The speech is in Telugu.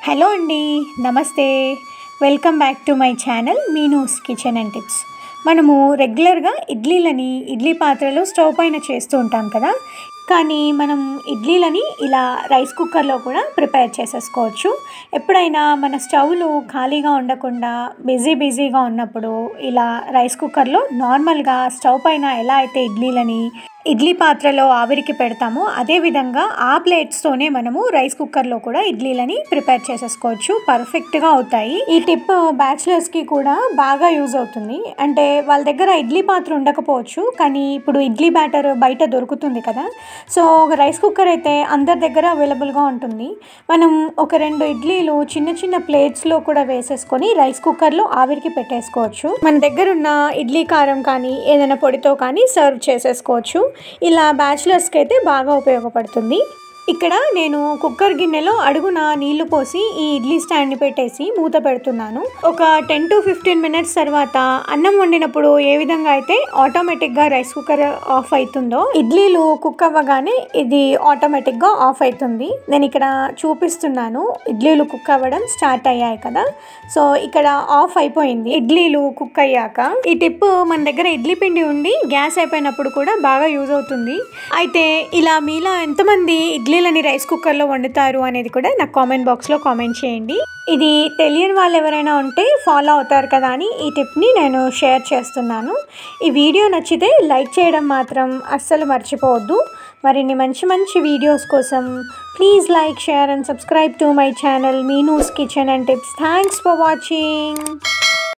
హలో అండి, నమస్తే. Welcome back to my channel Meenu's kitchen and tips. మనము రెగ్యులర్గా ఇడ్లీ పాత్రలో స్టవ్ పైన చేస్తూ ఉంటాం కదా. కానీ మనం ఇడ్లీలని ఇలా రైస్ కుక్కర్లో కూడా ప్రిపేర్ చేసేసుకోవచ్చు. ఎప్పుడైనా మన స్టవ్లు ఖాళీగా ఉండకుండా బిజీగా ఉన్నప్పుడు ఇలా రైస్ కుక్కర్లో నార్మల్గా స్టవ్ పైన ఎలా అయితే ఇడ్లీ పాత్రలో ఆవిరికి పెడతామో అదేవిధంగా ఆ ప్లేట్స్తోనే మనము రైస్ కుక్కర్లో కూడా ఇడ్లీలని ప్రిపేర్ చేసేసుకోవచ్చు. పర్ఫెక్ట్గా అవుతాయి. ఈ టిప్ బ్యాచిలర్స్కి కూడా బాగా యూజ్ అవుతుంది. అంటే వాళ్ళ దగ్గర ఇడ్లీ పాత్ర ఉండకపోవచ్చు, కానీ ఇప్పుడు ఇడ్లీ బ్యాటర్ బయట దొరుకుతుంది కదా. సో ఒక రైస్ కుక్కర్ అయితే అందరి దగ్గర అవైలబుల్గా ఉంటుంది. మనం ఒక 2 ఇడ్లీలు చిన్న చిన్న ప్లేట్స్లో కూడా వేసేసుకొని రైస్ కుక్కర్లో ఆవిరికి పెట్టేసుకోవచ్చు. మన దగ్గర ఉన్న ఇడ్లీ కారం కానీ ఏదైనా పొడితో కానీ సర్వ్ చేసేసుకోవచ్చు. ఇలా బ్యాచిలర్స్కి అయితే బాగా ఉపయోగపడుతుంది. ఇక్కడ నేను కుక్కర్ గిన్నెలో అడుగున నీళ్లు పోసి ఈ ఇడ్లీ స్టాండ్ని పెట్టేసి మూత పెడుతున్నాను. ఒక 10 to 15 minutes తర్వాత అన్నం వండినప్పుడు ఏ విధంగా అయితే ఆటోమేటిక్గా రైస్ కుక్కర్ ఆఫ్ అవుతుందో, ఇడ్లీలు కుక్ అవ్వగానే ఇది ఆటోమేటిక్గా ఆఫ్ అవుతుంది. నేను ఇక్కడ చూపిస్తున్నాను. ఇడ్లీలు కుక్ అవ్వడం స్టార్ట్ అయ్యాయి కదా. సో ఇక్కడ ఆఫ్ అయిపోయింది ఇడ్లీలు కుక్ అయ్యాక. ఈ టిప్ మన దగ్గర ఇడ్లీ పిండి ఉండి గ్యాస్ అయిపోయినప్పుడు కూడా బాగా యూజ్ అవుతుంది. అయితే ఇలా మీలో ఎంతమంది ఇడ్లీలని రైస్ కుక్కర్లో వండుతారు అనేది కూడా నాకు కామెంట్ బాక్స్లో కామెంట్ చేయండి. ఇది తెలియని వాళ్ళు ఎవరైనా ఉంటే ఫాలో అవుతారు కదా అని ఈ టిప్ని నేను షేర్ చేస్తున్నాను. ఈ వీడియో నచ్చితే లైక్ చేయడం మాత్రం అస్సలు మర్చిపోవద్దు. మరిన్ని మంచి వీడియోస్ కోసం please like, share and subscribe to my channel Meenu's kitchen and tips. Thanks for watching.